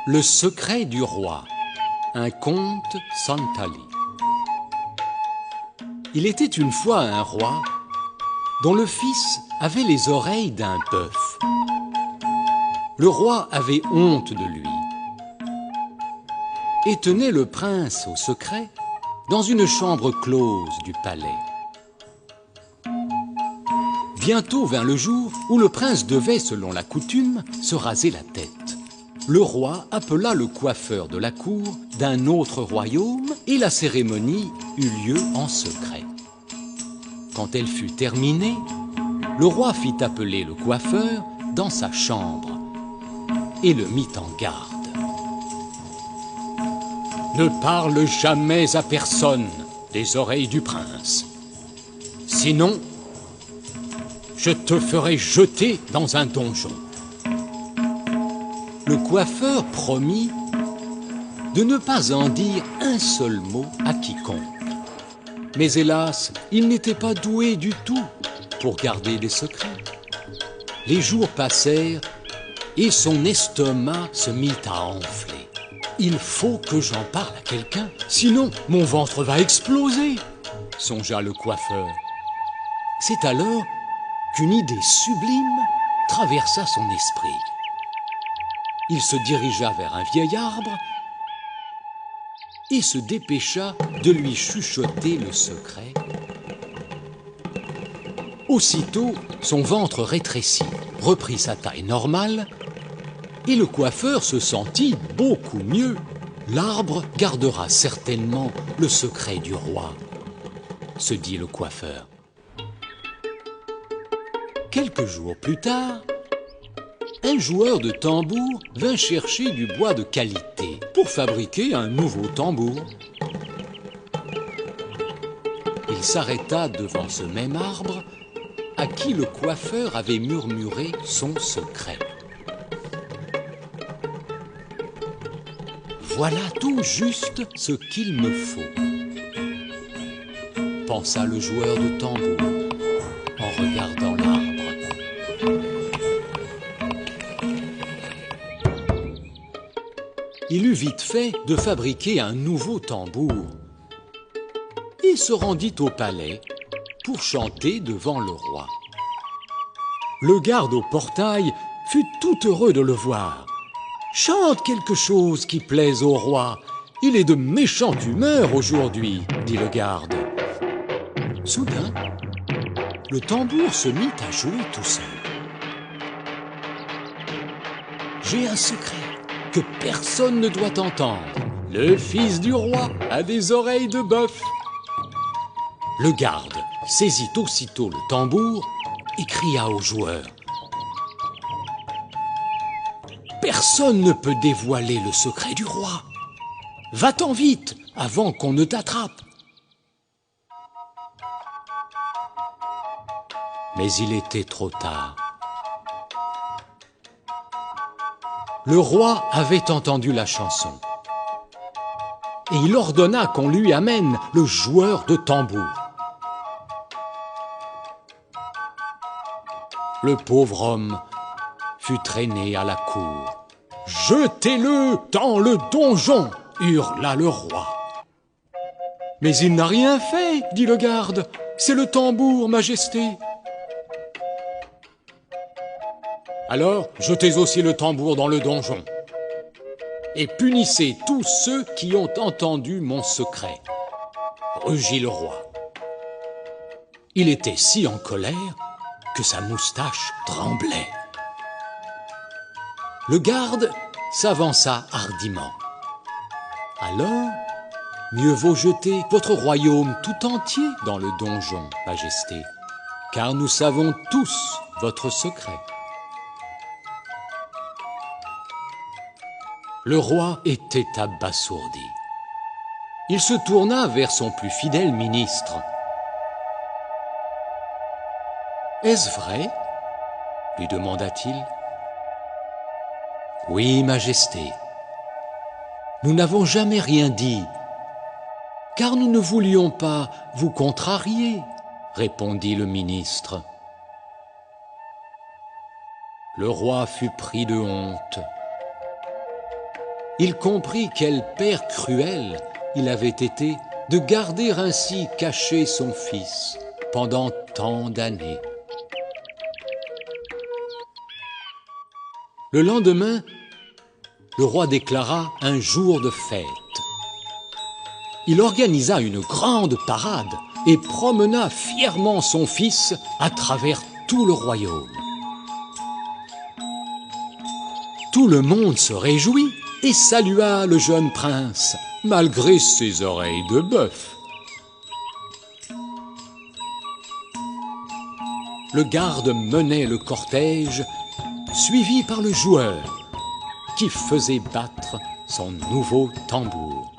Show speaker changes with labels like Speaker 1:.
Speaker 1: Le secret du roi, un conte Santali. Il était une fois un roi dont le fils avait les oreilles d'un bœuf. Le roi avait honte de lui et tenait le prince au secret dans une chambre close du palais. Bientôt vint le jour où le prince devait, selon la coutume, se raser la tête. Le roi appela le coiffeur de la cour d'un autre royaume et la cérémonie eut lieu en secret. Quand elle fut terminée, le roi fit appeler le coiffeur dans sa chambre et le mit en garde. Ne parle jamais à personne des oreilles du prince. Sinon, je te ferai jeter dans un donjon. Le coiffeur promit de ne pas en dire un seul mot à quiconque. Mais hélas, il n'était pas doué du tout pour garder des secrets. Les jours passèrent et son estomac se mit à enfler. Il faut que j'en parle à quelqu'un, sinon mon ventre va exploser, songea le coiffeur. C'est alors qu'une idée sublime traversa son esprit. Il se dirigea vers un vieil arbre et se dépêcha de lui chuchoter le secret. Aussitôt, son ventre rétrécit, reprit sa taille normale et le coiffeur se sentit beaucoup mieux. L'arbre gardera certainement le secret du roi, se dit le coiffeur. Quelques jours plus tard, un joueur de tambour vint chercher du bois de qualité pour fabriquer un nouveau tambour. Il s'arrêta devant ce même arbre à qui le coiffeur avait murmuré son secret. Voilà tout juste ce qu'il me faut, pensa le joueur de tambour en regardant l'arbre. Il eut vite fait de fabriquer un nouveau tambour et se rendit au palais pour chanter devant le roi. Le garde au portail fut tout heureux de le voir. « Chante quelque chose qui plaise au roi. Il est de méchante humeur aujourd'hui, » dit le garde. Soudain, le tambour se mit à jouer tout seul. « J'ai un secret que personne ne doit entendre. Le fils du roi a des oreilles de bœuf. » Le garde saisit aussitôt le tambour et cria au joueur. Personne ne peut dévoiler le secret du roi. Va-t'en vite avant qu'on ne t'attrape. Mais il était trop tard. Le roi avait entendu la chanson et il ordonna qu'on lui amène le joueur de tambour. Le pauvre homme fut traîné à la cour. « Jetez-le dans le donjon !» hurla le roi. « Mais il n'a rien fait, » dit le garde. « C'est le tambour, Majesté. » Alors, jetez aussi le tambour dans le donjon et punissez tous ceux qui ont entendu mon secret, rugit le roi. Il était si en colère que sa moustache tremblait. Le garde s'avança hardiment. « Alors, mieux vaut jeter votre royaume tout entier dans le donjon, Majesté, car nous savons tous votre secret. » Le roi était abasourdi. Il se tourna vers son plus fidèle ministre. « Est-ce vrai ?» lui demanda-t-il. « Oui, Majesté. Nous n'avons jamais rien dit, car nous ne voulions pas vous contrarier, » répondit le ministre. Le roi fut pris de honte il comprit quel père cruel il avait été de garder ainsi caché son fils pendant tant d'années. Le lendemain, le roi déclara un jour de fête. Il organisa une grande parade et promena fièrement son fils à travers tout le royaume. Tout le monde se réjouit et salua le jeune prince, malgré ses oreilles de bœuf. Le garde menait le cortège, suivi par le joueur, qui faisait battre son nouveau tambour.